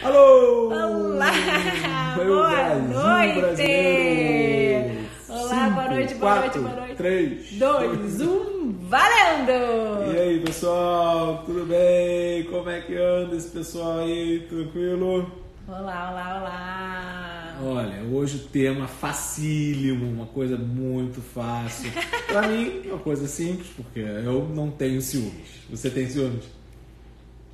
Alô! Olá! Meu Boa Brasil noite! brasileiro! Olá, boa noite, boa noite, boa noite. 3, 2, 1, valendo! E aí, pessoal? Tudo bem? Como é que anda esse pessoal aí? Tranquilo? Olá, olá, olá! Olha, hoje o tema facílimo, uma coisa muito fácil. Pra mim, é uma coisa simples, porque eu não tenho ciúmes. Você tem ciúmes?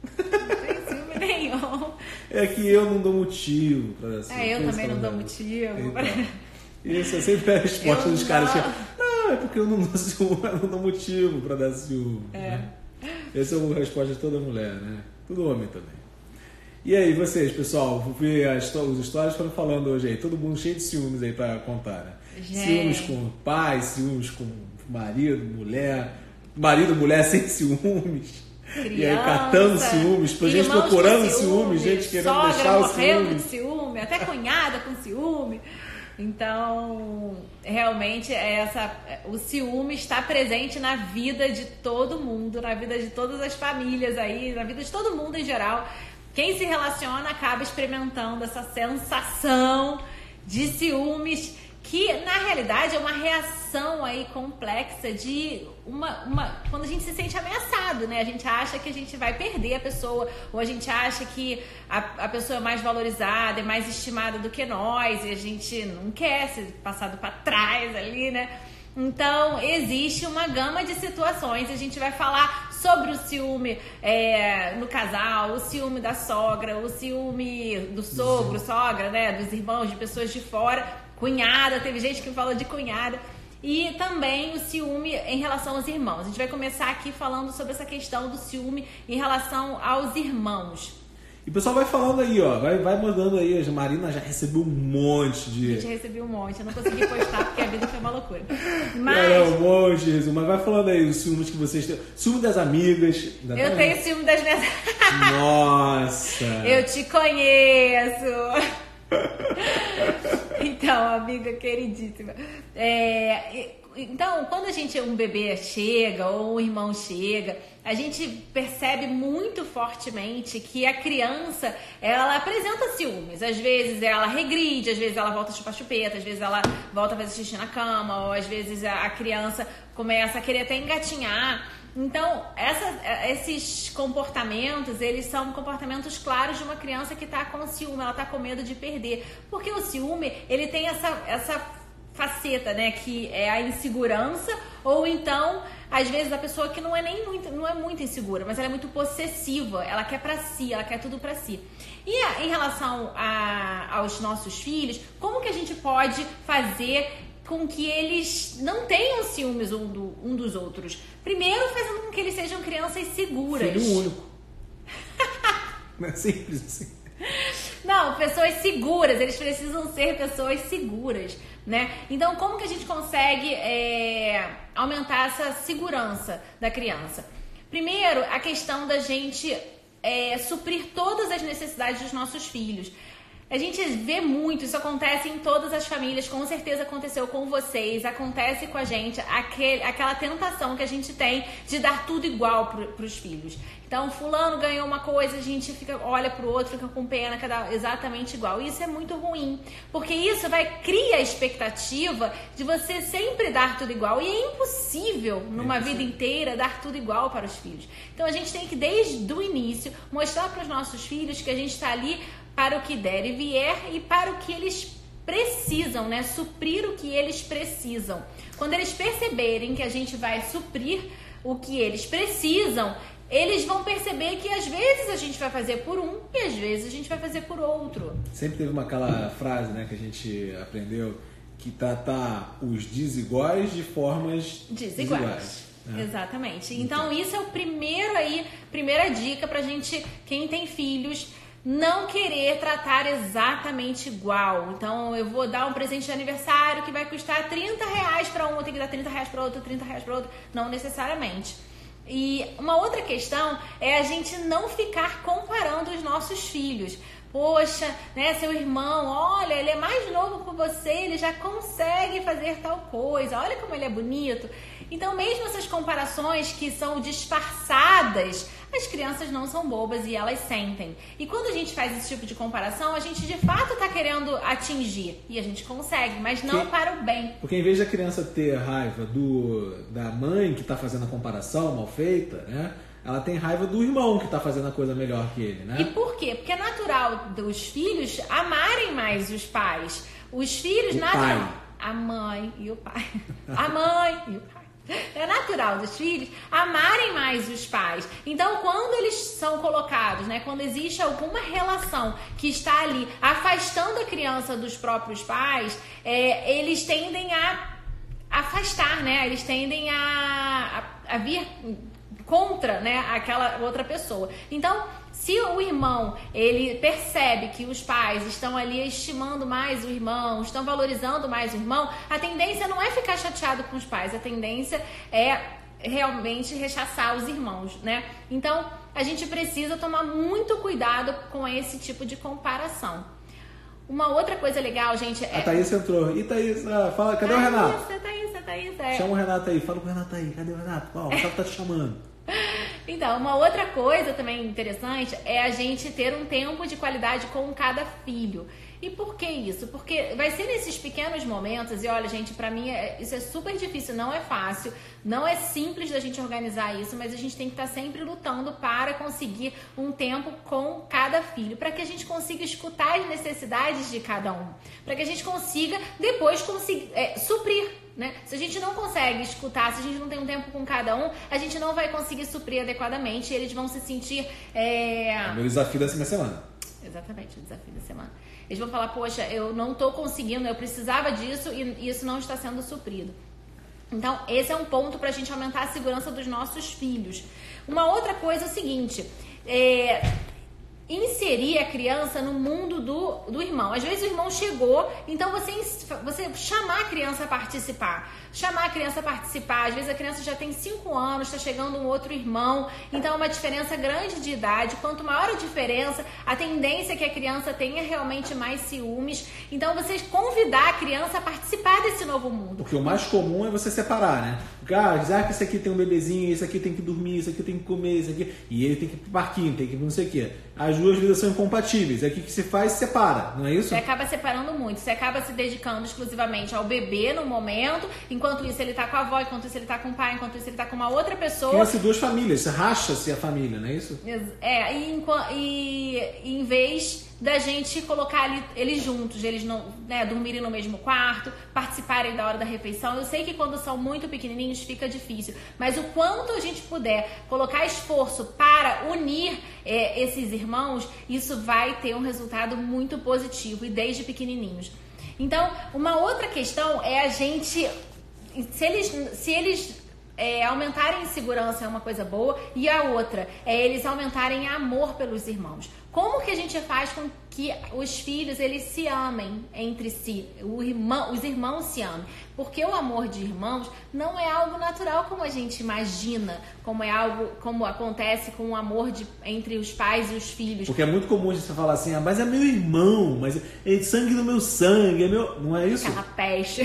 Não tem ciúme nenhum. É que eu não dou motivo pra dar ciúme. Eu também não dou motivo. Então, isso é sempre a resposta Eu dos caras. não. Que, não, é porque eu não dou ciúme, eu não dou motivo pra dar ciúme. Né? Essa é a resposta de toda mulher, né? Todo homem também. E aí, vocês, pessoal? Vi os stories foram falando hoje aí. Todo mundo cheio de ciúmes aí pra contar, né? Gente. Ciúmes com o pai, ciúmes com marido, mulher sem ciúmes. Criança, E aí, catando ciúmes, gente procurando ciúmes, gente querendo sogra deixar o morrendo ciúme. de ciúme, até cunhada com ciúme. Então, realmente, o ciúme está presente na vida de todo mundo, na vida de todas as famílias aí, na vida de todo mundo em geral. Quem se relaciona acaba experimentando essa sensação de ciúmes, que na realidade é uma reação aí complexa de quando a gente se sente ameaçado, né? A gente acha que a gente vai perder a pessoa, ou a gente acha que a pessoa é mais valorizada, é mais estimada do que nós, e a gente não quer ser passado para trás ali, né? Então, existe uma gama de situações. A gente vai falar sobre o ciúme no casal, o ciúme da sogra, o ciúme do sogro, sogra, né? Dos irmãos, de pessoas de fora, cunhada, teve gente que falou de cunhada. E também o ciúme em relação aos irmãos. A gente vai começar aqui falando sobre essa questão do ciúme em relação aos irmãos. E o pessoal vai falando aí, ó. Vai mandando aí. A Marina já recebeu um monte de... A gente recebeu um monte. Eu não consegui postar porque a vida foi uma loucura. Mas... um monte de resumo. Mas vai falando aí os ciúmes que vocês têm. Ciúme das amigas. Eu tenho ciúme das minhas... Nossa! Eu te conheço! Então, amiga queridíssima. Então, quando um bebê chega ou um irmão chega, a gente percebe muito fortemente que a criança, ela apresenta ciúmes. Às vezes ela regride, às vezes ela volta a chupar chupeta, às vezes ela volta a fazer xixi na cama, ou às vezes a criança começa a querer até engatinhar. Então, esses comportamentos, eles são comportamentos claros de uma criança que está com ciúme, ela está com medo de perder. Porque o ciúme, ele tem essa faceta, né, que é a insegurança, ou então, às vezes, a pessoa que não é muito insegura, mas ela é muito possessiva, ela quer pra si, ela quer tudo pra si. E em relação aos nossos filhos, como que a gente pode fazer com que eles não tenham ciúmes um dos outros? Primeiro, fazendo com que eles sejam crianças seguras. Filho único. Não é simples assim. Não, pessoas seguras, eles precisam ser pessoas seguras, né? Então, como que a gente consegue aumentar essa segurança da criança? Primeiro, a questão da gente suprir todas as necessidades dos nossos filhos. A gente vê muito, isso acontece em todas as famílias, com certeza aconteceu com vocês, acontece com a gente, aquela tentação que a gente tem de dar tudo igual para os filhos. Então, fulano ganhou uma coisa, a gente olha para o outro, fica com pena, quer dar exatamente igual. Isso é muito ruim, porque isso cria a expectativa de você sempre dar tudo igual. E é impossível, numa vida inteira, dar tudo igual para os filhos. Então, a gente tem que, desde o início, mostrar para os nossos filhos que a gente está ali para o que der e vier e para o que eles precisam, né? Suprir o que eles precisam. Quando eles perceberem que a gente vai suprir o que eles precisam, eles vão perceber que às vezes a gente vai fazer por um e às vezes a gente vai fazer por outro. Sempre teve aquela frase, né, que a gente aprendeu, que tratar os desiguais de formas desiguais. Né? Exatamente. Então isso é o primeira dica pra gente, quem tem filhos, não querer tratar exatamente igual. Então, eu vou dar um presente de aniversário que vai custar R$30 para um, eu tenho que dar R$30 para outro, R$30 para outro. Não necessariamente. E uma outra questão é a gente não ficar comparando nossos filhos. Poxa, né, seu irmão, olha, ele é mais novo que você, ele já consegue fazer tal coisa, olha como ele é bonito. Então, mesmo essas comparações que são disfarçadas, as crianças não são bobas e elas sentem. E quando a gente faz esse tipo de comparação, a gente de fato está querendo atingir. E a gente consegue, mas não para o bem. Porque em vez da criança ter raiva da mãe que está fazendo a comparação mal feita, né? Ela tem raiva do irmão que está fazendo a coisa melhor que ele, né? E por quê? Porque é natural dos filhos amarem mais os pais. Os filhos, natural. A mãe e o pai. A mãe e o pai. É natural dos filhos amarem mais os pais. Então, quando eles são colocados, né, quando existe alguma relação que está ali afastando a criança dos próprios pais, eles tendem a afastar, né? Eles tendem a vir contra, né, aquela outra pessoa. Então, se o irmão, ele percebe que os pais estão ali estimando mais o irmão, estão valorizando mais o irmão, a tendência não é ficar chateado com os pais, a tendência é realmente rechaçar os irmãos, né? Então, a gente precisa tomar muito cuidado com esse tipo de comparação. Uma outra coisa legal, gente, A Thaís entrou. E Thaís, fala, cadê o Renato? Thaís. Chama o Renato aí, fala com o Renato aí. Cadê o Renato? Ó, o Renato tá te chamando. Então, uma outra coisa também interessante é a gente ter um tempo de qualidade com cada filho. E por que isso? Porque vai ser nesses pequenos momentos, e olha, gente, pra mim isso é super difícil, não é fácil, não é simples da gente organizar isso, mas a gente tem que estar sempre lutando para conseguir um tempo com cada filho, para que a gente consiga escutar as necessidades de cada um, para que a gente consiga depois suprir, né? Se a gente não consegue escutar, se a gente não tem um tempo com cada um, a gente não vai conseguir suprir adequadamente e eles vão se sentir... É o meu desafio dessa semana. Exatamente, o desafio da semana. Eles vão falar, poxa, eu não estou conseguindo, eu precisava disso e isso não está sendo suprido. Então, esse é um ponto para a gente aumentar a segurança dos nossos filhos. Uma outra coisa é o seguinte, inserir a criança no mundo do irmão. Às vezes o irmão chegou, então você chamar a criança a participar. Às vezes a criança já tem 5 anos, está chegando um outro irmão, então é uma diferença grande de idade. Quanto maior a diferença, a tendência é que a criança tenha realmente mais ciúmes. Então você convidar a criança a participar desse novo mundo. Porque o mais comum é você separar, né? Dizer que esse aqui tem um bebezinho, esse aqui tem que dormir, esse aqui tem que comer, esse aqui... E ele tem que ir pro parquinho, tem que ir não sei o quê. As duas vidas são incompatíveis. Aqui que se faz, separa, não é isso? Você acaba separando muito. Você acaba se dedicando exclusivamente ao bebê no momento, enquanto isso ele tá com a avó, enquanto isso ele tá com o pai, enquanto isso ele tá com uma outra pessoa. Cria-se duas famílias, racha-se a família, não é isso? E em vez da gente colocar eles juntos, eles não, né, dormirem no mesmo quarto, participarem da hora da refeição. Eu sei que quando são muito pequenininhos fica difícil, mas o quanto a gente puder colocar esforço para unir esses irmãos, isso vai ter um resultado muito positivo, e desde pequenininhos. Então, uma outra questão é a gente, se eles aumentarem segurança é uma coisa boa, e a outra é eles aumentarem amor pelos irmãos. Como que a gente faz com que os filhos eles se amem entre si, os irmãos se amem? Porque o amor de irmãos não é algo natural como a gente imagina, como acontece com o amor entre os pais e os filhos. Porque é muito comum você falar assim, mas é meu irmão, mas é sangue do meu sangue, é meu... Não é isso? Aquela peste.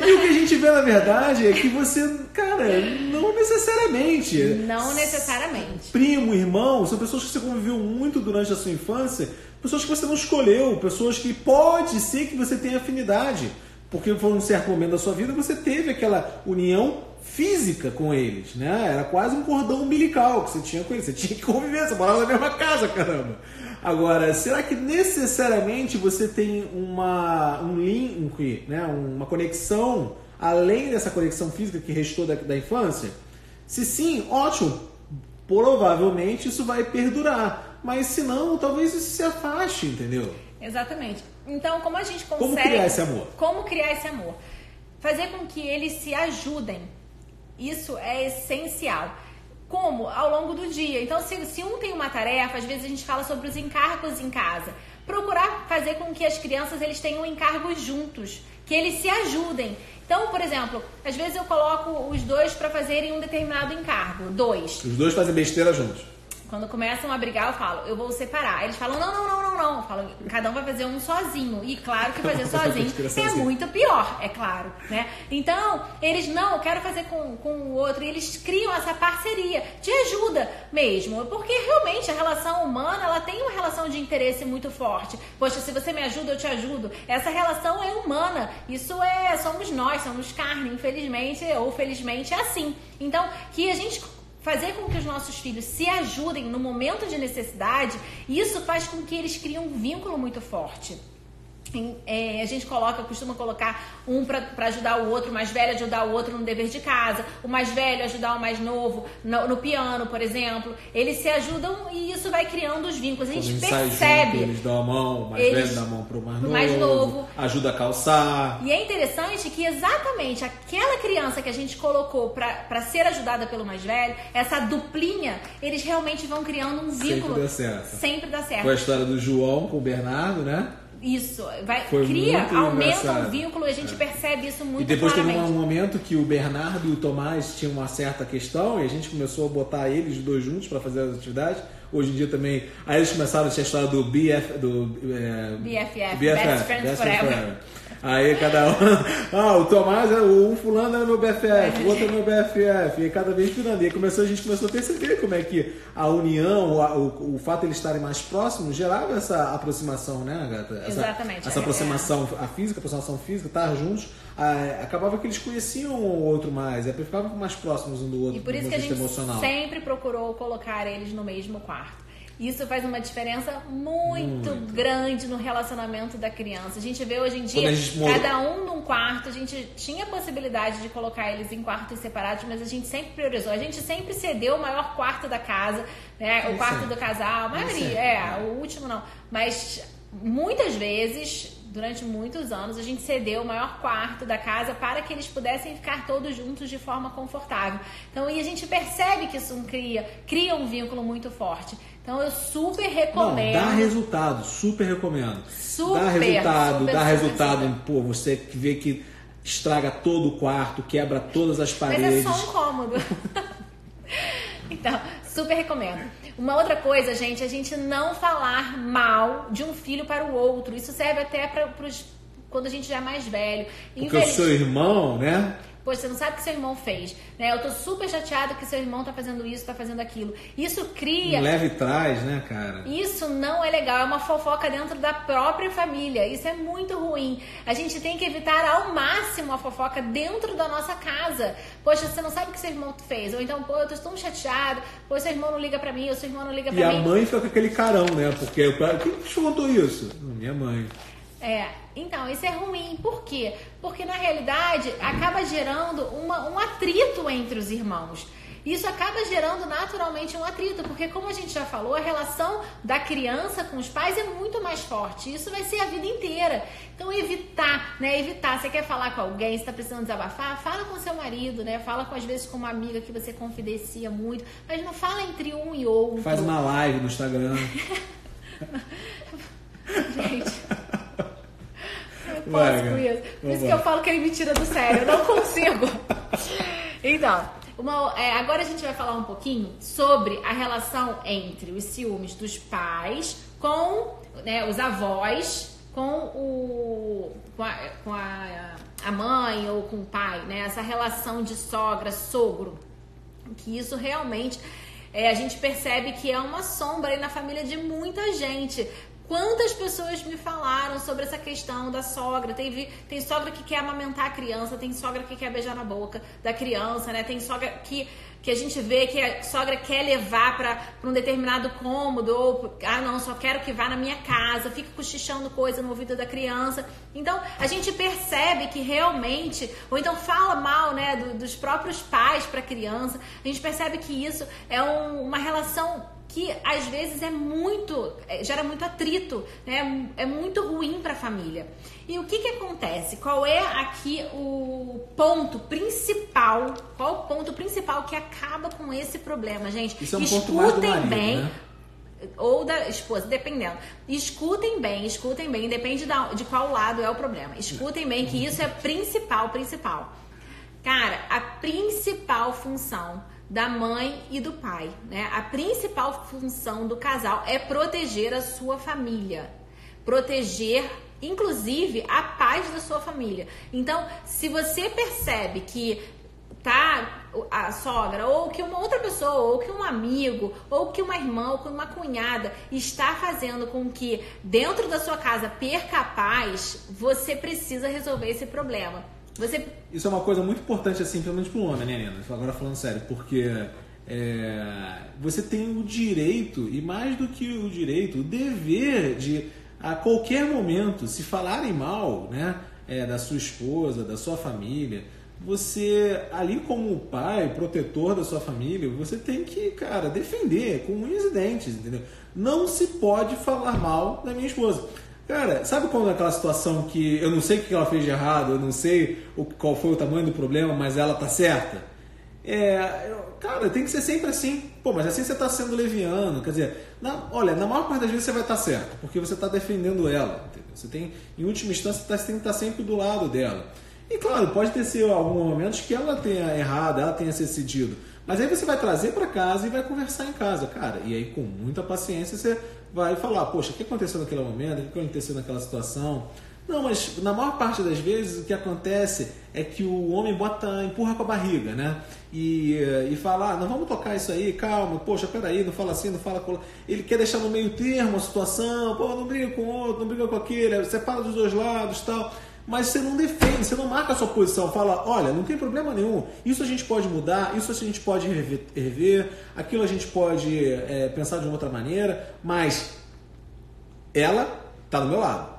E o que a gente vê, na verdade, é que você, não necessariamente. Não necessariamente. Primo, irmão, são pessoas que você conviveu muito durante a sua infância, pessoas que você não escolheu, pessoas que pode ser que você tenha afinidade, porque por um certo momento da sua vida você teve aquela união física com eles, né? Era quase um cordão umbilical que você tinha com eles, você tinha que conviver, você morava na mesma casa, caramba. Agora, será que necessariamente você tem um link, né? Uma conexão, além dessa conexão física que restou da infância? Se sim, ótimo, provavelmente isso vai perdurar, mas se não, talvez isso se afaste, entendeu? Exatamente. Então, como a gente consegue... Como criar esse amor? Como criar esse amor? Fazer com que eles se ajudem. Isso é essencial. Como? Ao longo do dia. Então, se um tem uma tarefa, às vezes a gente fala sobre os encargos em casa. Procurar fazer com que as crianças eles tenham encargos juntos, que eles se ajudem. Então, por exemplo, às vezes eu coloco os dois para fazerem um determinado encargo. 2. Os dois fazem besteira juntos. Quando começam a brigar, eu falo, eu vou separar. Eles falam, não. Eu falo, cada um vai fazer um sozinho. E claro que fazer sozinho é muito pior, é claro, né? Então, eles, não, eu quero fazer com o outro. E eles criam essa parceria de ajuda mesmo. Porque realmente a relação humana, ela tem uma relação de interesse muito forte. Poxa, se você me ajuda, eu te ajudo. Essa relação é humana. Isso somos nós, somos carne. Infelizmente ou felizmente é assim. Então, que a gente fazer com que os nossos filhos se ajudem no momento de necessidade, isso faz com que eles criem um vínculo muito forte. A gente costuma colocar um para ajudar o outro, o mais velho ajudar o outro no dever de casa, o mais velho ajudar o mais novo no piano, por exemplo. Eles se ajudam e isso vai criando os vínculos. A gente percebe. Junto, eles dão a mão, o mais velho dá a mão pro mais novo, ajuda a calçar. E é interessante que exatamente aquela criança que a gente colocou para ser ajudada pelo mais velho, essa duplinha, eles realmente vão criando um vínculo. Sempre dá certo. Foi a história do João com o Bernardo, né? Isso, aumenta o vínculo e a gente percebe isso muito claramente. E depois teve um momento que o Bernardo e o Tomás tinham uma certa questão e a gente começou a botar eles dois juntos para fazer as atividades. Hoje em dia também, aí eles começaram a história do BFF, Best Friends Forever. Aí cada um, o Tomás, um fulano era meu BFF, o outro era meu BFF, e cada vez virando. E a gente começou a perceber como é que a união, o fato de eles estarem mais próximos, gerava essa aproximação, né, Agatha? Exatamente. Essa aproximação, a aproximação física, estar juntos, acabava que eles conheciam o outro mais, ficavam mais próximos um do outro. E por isso que a gente sempre procurou colocar eles no mesmo quarto. Isso faz uma diferença muito grande no relacionamento da criança. A gente vê hoje em dia, cada um num quarto. A gente tinha a possibilidade de colocar eles em quartos separados, mas a gente sempre priorizou. A gente sempre cedeu o maior quarto da casa, né? O quarto do casal, a maioria, o último não. Mas muitas vezes, durante muitos anos, a gente cedeu o maior quarto da casa para que eles pudessem ficar todos juntos de forma confortável. Então, e a gente percebe que isso cria um vínculo muito forte. Então eu super recomendo. Dá resultado, super recomendo. Dá resultado. Pô, você que vê que estraga todo o quarto, quebra todas as paredes. Mas é só um cômodo. Então, super recomendo. Uma outra coisa, gente, a gente não falar mal de um filho para o outro. Isso serve até para quando a gente já é mais velho. Porque o seu irmão, né? Poxa, você não sabe o que seu irmão fez, né? Eu tô super chateada que seu irmão tá fazendo isso, tá fazendo aquilo. Isso cria... Leve e traz, né, cara? Isso não é legal, é uma fofoca dentro da própria família. Isso é muito ruim. A gente tem que evitar ao máximo a fofoca dentro da nossa casa. Poxa, você não sabe o que seu irmão fez. Ou então, pô, eu tô tão chateado. Pô, seu irmão não liga pra mim, ou seu irmão não liga pra mim. E a mãe fica com aquele carão, né? Porque quem te contou isso? Minha mãe. Então, isso é ruim. Por quê? Porque, na realidade, acaba gerando um atrito entre os irmãos. Isso acaba gerando naturalmente um atrito, porque, como a gente já falou, a relação da criança com os pais é muito mais forte. Isso vai ser a vida inteira. Então, evitar. Você quer falar com alguém, você está precisando desabafar? Fala com seu marido, né? Fala, às vezes, com uma amiga que você confidencia muito, mas não fala entre um e outro. Faz uma live no Instagram. Gente... Posso com isso. Por isso que eu falo que ele me tira do sério. Eu não consigo. Então, agora a gente vai falar um pouquinho sobre a relação entre os ciúmes dos pais com, né, os avós, com a mãe ou com o pai, né? Essa relação de sogra, sogro. Que isso realmente a gente percebe que é uma sombra aí na família de muita gente. Quantas pessoas me falaram sobre essa questão da sogra? Tem sogra que quer amamentar a criança, tem sogra que quer beijar na boca da criança, né? Tem sogra que a gente vê que a sogra quer levar para um determinado cômodo, ou, não, só quero que vá na minha casa, fica cochichando coisa no ouvido da criança. Então, a gente percebe que realmente, ou então fala mal, né, dos próprios pais para a criança. A gente percebe que isso é uma relação que às vezes gera muito atrito, né? É muito ruim para a família. E o que acontece? Qual é aqui o ponto principal? Qual o ponto principal que acaba com esse problema, gente? Isso é um ponto mais do marido, bem, né? Ou da esposa, dependendo. Escutem bem, depende de qual lado é o problema. Escutem bem que isso é principal. Cara, a principal função da mãe e do pai, né? A principal função do casal é proteger a sua família, proteger, inclusive, a paz da sua família. Então, se você percebe que a sogra, ou que uma outra pessoa, ou que um amigo, ou que uma irmã, ou que uma cunhada está fazendo com que dentro da sua casa perca a paz, você precisa resolver esse problema. Isso é uma coisa muito importante, assim, pelo menos para um homem, né, Nina? Agora falando sério, porque você tem o direito, e mais do que o direito, o dever de, a qualquer momento, se falarem mal, né, da sua esposa, da sua família, você, ali como pai, protetor da sua família, você tem que, cara, defender com unhas e dentes, entendeu? Não se pode falar mal da minha esposa. Cara, sabe quando é aquela situação que eu não sei o que ela fez de errado, eu não sei qual foi o tamanho do problema, mas ela tá certa? Cara, tem que ser sempre assim. Pô, mas assim você tá sendo leviano, quer dizer, olha, na maior parte das vezes você vai estar certo, porque você tá defendendo ela, entendeu? Você tem, em última instância, você tem que estar sempre do lado dela. E claro, pode ter sido alguns momentos que ela tenha errado, ela tenha se cedido. Mas aí você vai trazer para casa e vai conversar em casa, cara. E aí com muita paciência você vai falar, poxa, o que aconteceu naquele momento? O que aconteceu naquela situação? Não, mas na maior parte das vezes o que acontece é que o homem empurra com a barriga, né? E fala, não, vamos tocar isso aí, calma, poxa, peraí, não fala assim, não fala com... Ele quer deixar no meio termo a situação, pô, não briga com o outro, não briga com aquele, separa dos dois lados e tal... Mas você não defende, você não marca a sua posição, fala, olha, não tem problema nenhum, isso a gente pode mudar, isso a gente pode rever, aquilo a gente pode pensar de uma outra maneira, mas ela está do meu lado.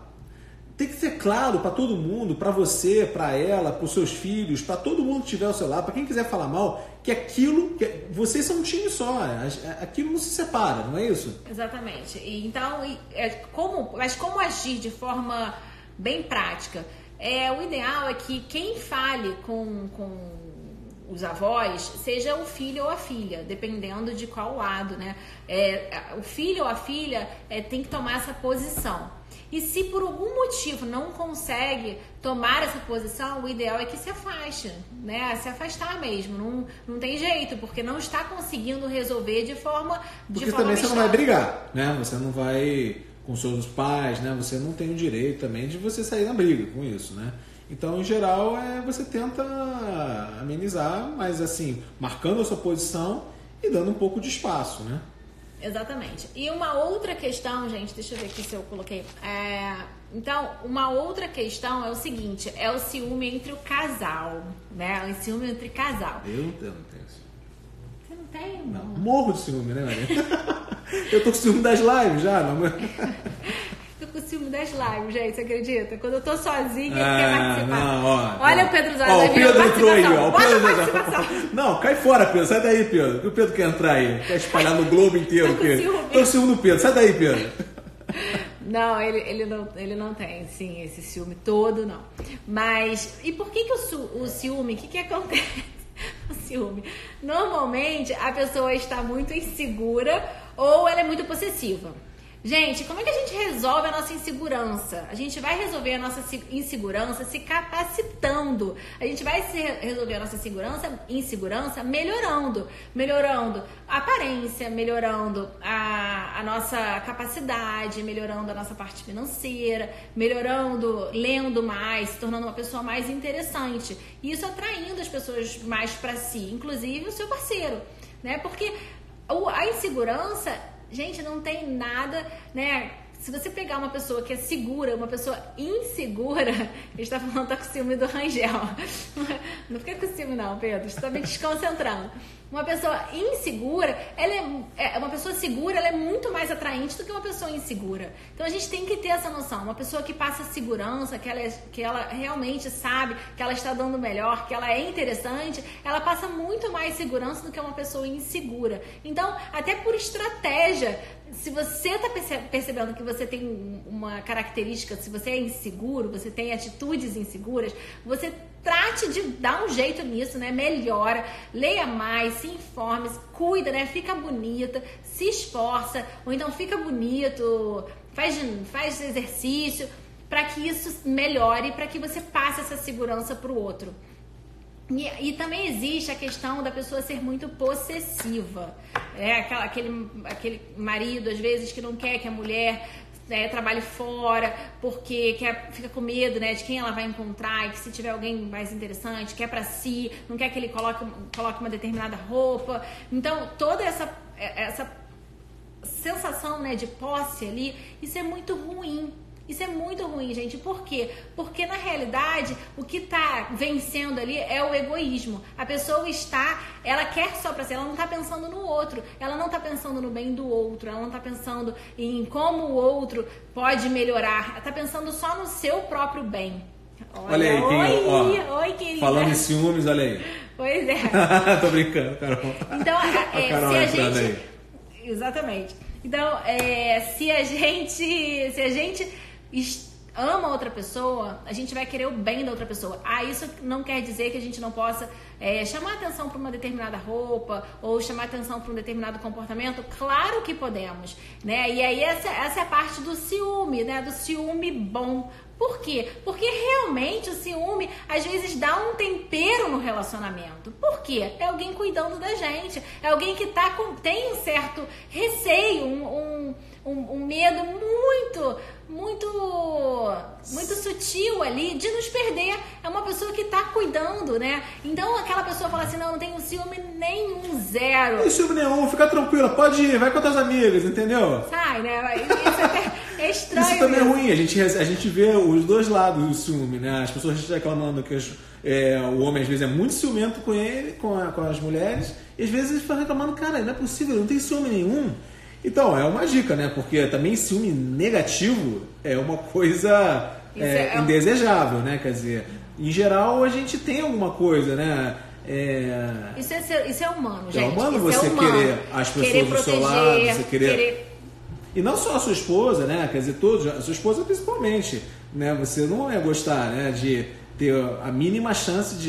Tem que ser claro para todo mundo, para você, para ela, para os seus filhos, para todo mundo que estiver ao seu lado, para quem quiser falar mal, que aquilo, vocês são um time só, aquilo não se separa, não é isso? Exatamente. Então, mas como agir de forma bem prática? O ideal é que quem fale com os avós seja o filho ou a filha, dependendo de qual lado, né? O filho ou a filha tem que tomar essa posição. E se por algum motivo não consegue tomar essa posição, o ideal é que se afaste, né? Se afastar mesmo, não tem jeito, porque não está conseguindo resolver de forma Porque também você não vai brigar, né? Você não vai... com seus pais, né? Você não tem o direito também de você sair na briga com isso, né? Então, em geral, você tenta amenizar, mas assim, marcando a sua posição e dando um pouco de espaço, né? Exatamente. E uma outra questão, gente, deixa eu ver aqui se eu coloquei. Então, uma outra questão é o seguinte, é o ciúme entre o casal, né? O ciúme entre casal. Eu não tenho ciúme. Você não tem? Não, morro de ciúme, né, Maria? Eu tô com ciúme das lives já, não. Tô com ciúme das lives, gente, você acredita? Quando eu tô sozinha, quer participar. Não, olha o Pedro Zara. O Pedro entrou aí, ó. O Pedro não, cai fora, Pedro. Sai daí, Pedro. O Pedro quer entrar aí. Quer espalhar no globo inteiro. Tô com ciúme do Pedro. Sai daí, Pedro. Não, ele não tem, sim, esse ciúme todo, não. Mas, e por que o ciúme, o que acontece? O ciúme. Normalmente, a pessoa está muito insegura ou ela é muito possessiva. Gente, como é que a gente resolve a nossa insegurança? A gente vai resolver a nossa insegurança se capacitando. A gente vai resolver a nossa insegurança melhorando a aparência, melhorando a nossa capacidade, melhorando a nossa parte financeira, lendo mais, se tornando uma pessoa mais interessante. E isso atraindo as pessoas mais para si, inclusive o seu parceiro, né? Porque a insegurança... Gente, não tem nada, né? Se você pegar uma pessoa que é segura, uma pessoa insegura, a gente tá falando, tá com ciúme do Rangel. Não fica com ciúme não, Pedro, você tá me desconcentrando. Uma pessoa insegura, uma pessoa segura, ela é muito mais atraente do que uma pessoa insegura. Então a gente tem que ter essa noção. Uma pessoa que passa segurança, que ela realmente sabe que ela está dando melhor, que ela é interessante, ela passa muito mais segurança do que uma pessoa insegura. Então, até por estratégia, se você está percebendo que você tem uma característica, se você é inseguro, você tem atitudes inseguras, você trate de dar um jeito nisso, né? Melhora, leia mais, se informe, cuida, né? Fica bonita, se esforça, ou então fica bonito, faz exercício, para que isso melhore, para que você passe essa segurança para o outro. E também existe a questão da pessoa ser muito possessiva. Aquele marido, às vezes, que não quer que a mulher trabalhe fora, porque fica com medo, né, de quem ela vai encontrar, e que se tiver alguém mais interessante, quer pra si, não quer que ele coloque uma determinada roupa. Então, toda essa sensação, né, de posse ali, isso é muito ruim. Isso é muito ruim, gente. Por quê? Porque, na realidade, o que está vencendo ali é o egoísmo. A pessoa ela quer só pra si, ela não está pensando no outro, ela não está pensando no bem do outro, ela não está pensando em como o outro pode melhorar, ela está pensando só no seu próprio bem. Olha aí, oi, querida. Falando em ciúmes, olha aí. Pois é. Tô brincando, Carol. Então, Carol se a entrando gente... aí. Exatamente. Então, se a gente ama outra pessoa, a gente vai querer o bem da outra pessoa. Isso não quer dizer que a gente não possa chamar atenção para uma determinada roupa ou chamar atenção para um determinado comportamento. Claro que podemos, né? E aí essa é a parte do ciúme, né? Do ciúme bom. Por quê? Porque realmente o ciúme às vezes dá um tempero no relacionamento. Por quê? É alguém cuidando da gente, é alguém que tem um certo receio, um medo muito sutil ali de nos perder. É uma pessoa que tá cuidando, né? Então aquela pessoa fala assim, não tenho ciúme nenhum, zero. Não tem ciúme nenhum, fica tranquila, pode ir, vai com as amigas, entendeu? Sai, né? Isso é estranho. Isso também é ruim, a gente vê os dois lados do ciúme, né? As pessoas reclamando que o homem às vezes é muito ciumento com ele, com as mulheres, e às vezes eles ficam reclamando, cara, não é possível, não tem ciúme nenhum. Então, é uma dica, né? Porque também ciúme negativo é uma coisa indesejável, né? Quer dizer, em geral a gente tem alguma coisa, né? Isso é humano, gente. É humano isso você querer as pessoas do seu lado, você querer... E não só a sua esposa, né? Quer dizer, a sua esposa principalmente, né? Você não ia gostar, né? De ter a mínima chance de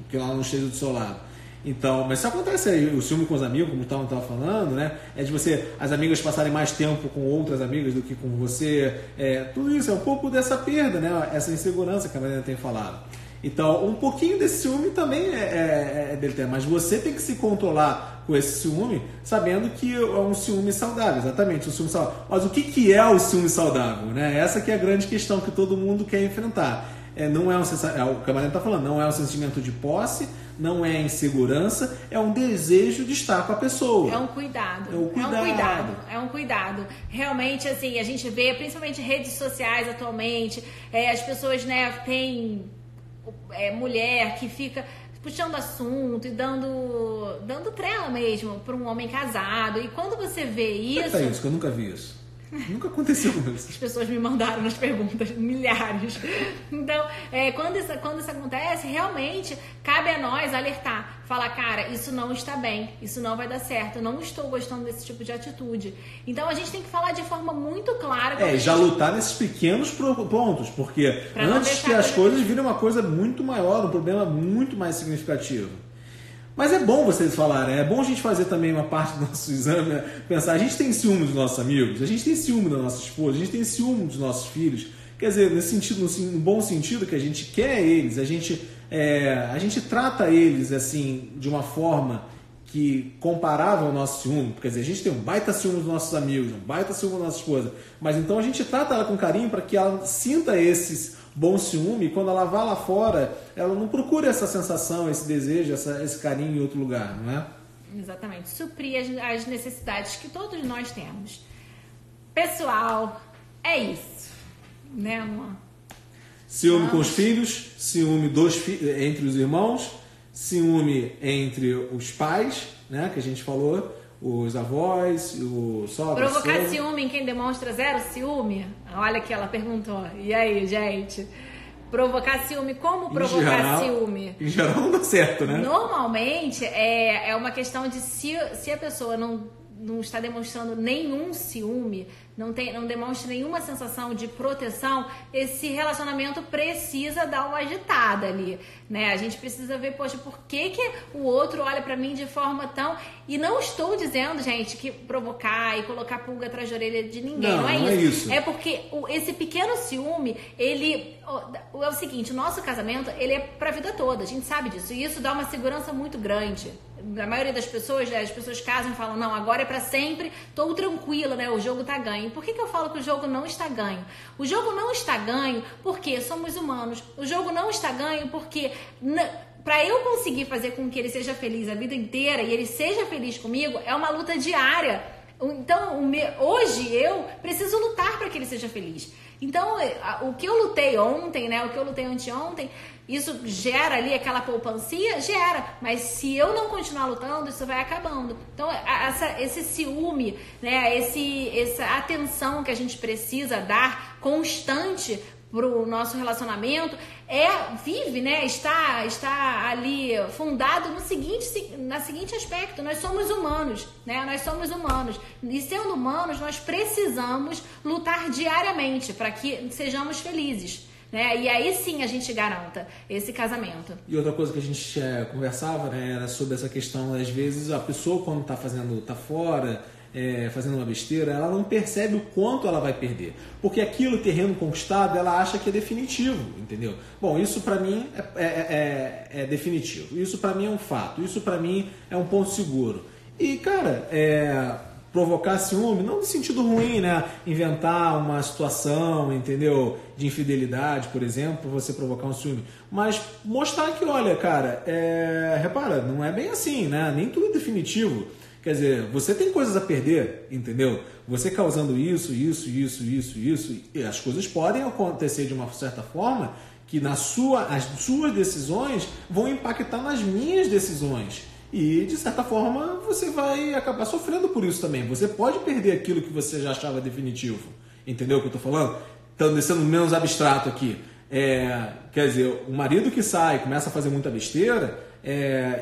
que ela não esteja do seu lado. Então, mas isso acontece aí, o ciúme com os amigos, como o Tom estava falando, né? É de as amigas passarem mais tempo com outras amigas do que com você. Tudo isso é um pouco dessa perda, né? Essa insegurança que a Mariana tem falado. Então, um pouquinho desse ciúme também é dele ter, mas você tem que se controlar com esse ciúme, sabendo que é um ciúme saudável, exatamente, um ciúme saudável. Mas o que é o ciúme saudável, né? Essa que é a grande questão que todo mundo quer enfrentar. Não é o que a Mariana está falando, não é um sentimento de posse, não é insegurança, é um desejo de estar com a pessoa. É um cuidado. É um cuidado. Realmente, assim, a gente vê, principalmente redes sociais atualmente, as pessoas, né, tem mulher que fica puxando assunto e dando trela mesmo para um homem casado. E quando você vê isso... É isso, que eu nunca vi isso. Nunca aconteceu com isso. As pessoas me mandaram nas perguntas, milhares. Então, quando isso acontece, realmente cabe a nós alertar. Falar, cara, isso não está bem, isso não vai dar certo, eu não estou gostando desse tipo de atitude. Então, a gente tem que falar de forma muito clara. Já lutar nesses pequenos pontos, porque antes que as coisas virem uma coisa muito maior, um problema muito mais significativo. Mas é bom vocês falarem, é bom a gente fazer também uma parte do nosso exame, né? Pensar, a gente tem ciúme dos nossos amigos, a gente tem ciúme da nossa esposa, a gente tem ciúme dos nossos filhos. Quer dizer, nesse sentido, no bom sentido, que a gente quer eles, a gente trata eles assim de uma forma que comparável ao nosso ciúme. Quer dizer, a gente tem um baita ciúme dos nossos amigos, um baita ciúme da nossa esposa, mas então a gente trata ela com carinho para que ela sinta esses bom ciúme, e quando ela vai lá fora, ela não procura essa sensação, esse desejo, esse carinho em outro lugar, não é? Exatamente. Suprir as necessidades que todos nós temos. Pessoal, é isso. Né, amor? Ciúme com os filhos, ciúme entre os irmãos, ciúme entre os pais, né, que a gente falou, os avós, o sogro. Provocar ciúme em quem demonstra zero ciúme? Olha que ela perguntou. E aí, gente? Provocar ciúme, como provocar ciúme? Em geral não dá certo, né? Normalmente é uma questão de se a pessoa não está demonstrando nenhum ciúme, não demonstra nenhuma sensação de proteção, esse relacionamento precisa dar uma agitada ali, né? A gente precisa ver, poxa, por que o outro olha pra mim de forma tão... E não estou dizendo, gente, que provocar e colocar pulga atrás da orelha de ninguém, não é isso. É porque esse pequeno ciúme, ele... É o seguinte, o nosso casamento, ele é pra vida toda, a gente sabe disso, e isso dá uma segurança muito grande. A maioria das pessoas, né, as pessoas casam e falam, não, agora é pra sempre, tô tranquila, né, o jogo tá ganho. Por que eu falo que o jogo não está ganho? O jogo não está ganho porque somos humanos. O jogo não está ganho porque... Para eu conseguir fazer com que ele seja feliz a vida inteira e ele seja feliz comigo, é uma luta diária. Então, hoje eu preciso lutar para que ele seja feliz. Então, o que eu lutei ontem, né, o que eu lutei anteontem, isso gera ali aquela poupancia? Gera. Mas se eu não continuar lutando, isso vai acabando. Então, esse ciúme, né, essa atenção que a gente precisa dar constante pro nosso relacionamento vive, né, está ali fundado na seguinte aspecto: nós somos humanos, né? Nós somos humanos e, sendo humanos, nós precisamos lutar diariamente para que sejamos felizes, né? E aí sim a gente garanta esse casamento. E outra coisa que a gente conversava, né, era sobre essa questão, às vezes a pessoa, quando tá fora, fazendo uma besteira, ela não percebe o quanto ela vai perder, porque aquilo, terreno conquistado, ela acha que é definitivo, entendeu? Bom, isso pra mim é definitivo, isso pra mim é um fato, isso pra mim é um ponto seguro. E, cara, provocar ciúme, não no sentido ruim, né? Inventar uma situação, entendeu? De infidelidade, por exemplo, para você provocar um ciúme. Mas mostrar que, olha, cara, repara, não é bem assim, né? Nem tudo é definitivo. Quer dizer, você tem coisas a perder, entendeu? Você causando isso, e as coisas podem acontecer de uma certa forma que as suas decisões vão impactar nas minhas decisões. E, de certa forma, você vai acabar sofrendo por isso também. Você pode perder aquilo que você já achava definitivo. Entendeu o que eu estou falando? Estando sendo menos abstrato aqui. Quer dizer, o marido que sai, começa a fazer muita besteira...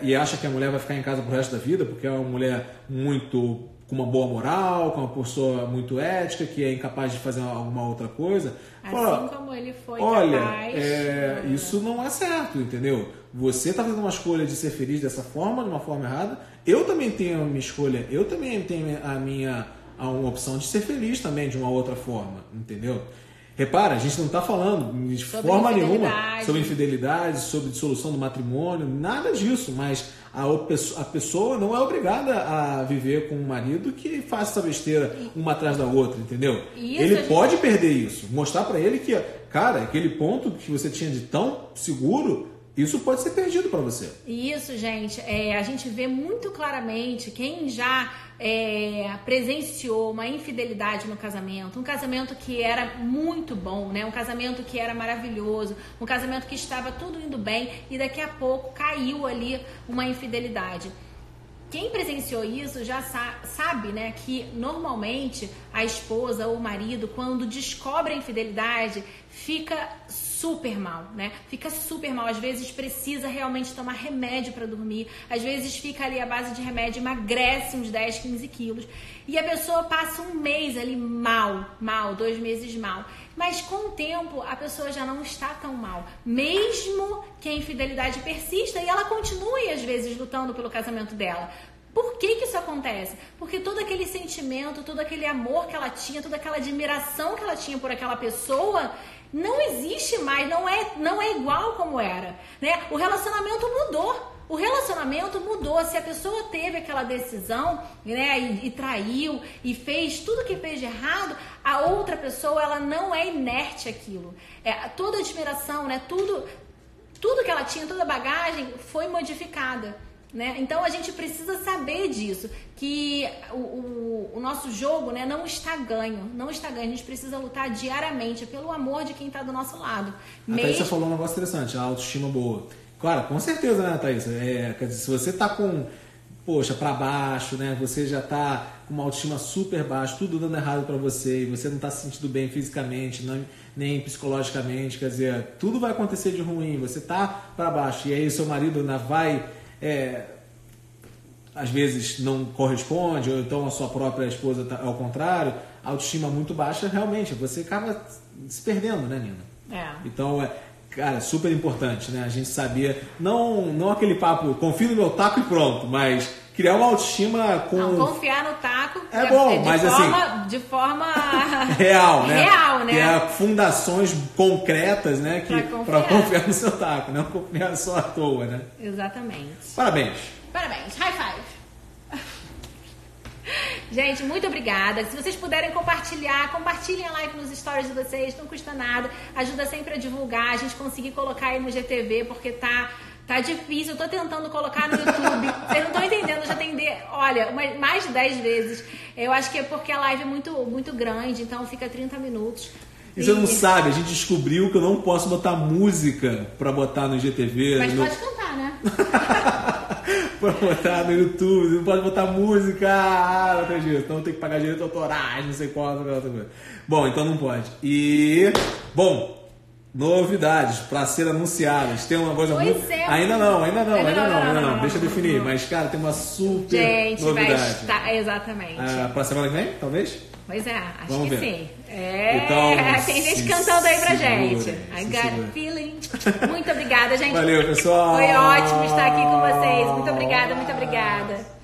e acha que a mulher vai ficar em casa pro resto da vida porque é uma mulher com uma boa moral, com uma pessoa muito ética, que é incapaz de fazer alguma outra coisa. Assim como ele foi capaz. Isso não é certo, entendeu? Você está fazendo uma escolha de ser feliz dessa forma, de uma forma errada. Eu também tenho a minha escolha, eu também tenho uma opção de ser feliz também de uma outra forma, entendeu? Repara, a gente não está falando de forma nenhuma sobre infidelidade, sobre dissolução do matrimônio, nada disso, mas a pessoa não é obrigada a viver com um marido que faça essa besteira uma atrás da outra, entendeu? Ele pode perder isso, mostrar para ele que, cara, aquele ponto que você tinha de tão seguro, isso pode ser perdido para você. Isso, gente, a gente vê muito claramente quem já presenciou uma infidelidade no casamento, um casamento que era muito bom, né? Um casamento que era maravilhoso, um casamento que estava tudo indo bem e daqui a pouco caiu ali uma infidelidade. Quem presenciou isso já sabe, né, que normalmente a esposa ou o marido, quando descobre a infidelidade, fica super mal, né? Fica super mal. Às vezes precisa realmente tomar remédio para dormir. Às vezes fica ali à base de remédio, emagrece uns 10, 15 quilos. E a pessoa passa um mês ali mal, 2 meses mal. Mas com o tempo a pessoa já não está tão mal. Mesmo que a infidelidade persista e ela continue às vezes lutando pelo casamento dela. Por que isso acontece? Porque todo aquele sentimento, todo aquele amor que ela tinha, toda aquela admiração que ela tinha por aquela pessoa não existe mais, não é igual como era, né? O relacionamento mudou. O relacionamento mudou. Se a pessoa teve aquela decisão, né, e traiu e fez tudo que fez de errado, a outra pessoa, ela não é inerte àquilo. Toda a admiração, né, tudo que ela tinha, toda a bagagem foi modificada, né? Então a gente precisa saber disso, que o nosso jogo, né, não está ganho. A gente precisa lutar diariamente pelo amor de quem está do nosso lado. A Thaís falou um negócio interessante, a autoestima boa. Claro, com certeza, né, Thaís? Quer dizer, se você tá pra baixo, né? Você já tá com uma autoestima super baixa, tudo dando errado pra você, e você não tá se sentindo bem fisicamente, nem psicologicamente, quer dizer, tudo vai acontecer de ruim, você tá pra baixo, e aí o seu marido ainda vai às vezes não corresponde, ou então a sua própria esposa tá ao contrário, a autoestima muito baixa, realmente, você acaba se perdendo, né, Nina? Então, cara, super importante, né? A gente sabia, não aquele papo, confio no meu taco e pronto, mas criar uma autoestima com... Não, confiar no taco bom, mas de forma real, né? Real, né? Criar fundações concretas, né? Para confiar no seu taco, não confiar só à toa, né? Exatamente. Parabéns. High five. Gente, muito obrigada. Se vocês puderem compartilhem a live nos stories de vocês, não custa nada, ajuda sempre a divulgar, a gente conseguir colocar aí no GTV, porque tá difícil, eu tô tentando colocar no YouTube. Vocês não estão entendendo, eu já tentei, olha, mais de 10 vezes. Eu acho que é porque a live é muito, muito grande, então fica 30 minutos. E você não sabe, a gente descobriu que eu não posso botar música pra botar no GTV. Mas pode cantar, né? Pra botar no YouTube, não pode botar música, não tem jeito, então tem que pagar direito autorais, não sei qual, outra coisa. Bom, então não pode. E, bom, novidades pra ser anunciadas. Tem uma coisa muito... Ainda não. Deixa eu definir. Mas, cara, tem uma super novidade. Vai estar... Exatamente. Pra semana que vem, talvez? Pois é, acho Vamos que ver. sim. Então, tem gente cantando aí pra gente. I got a feeling. Muito obrigada, gente. Valeu, pessoal. Foi ótimo estar aqui com vocês. Muito obrigada.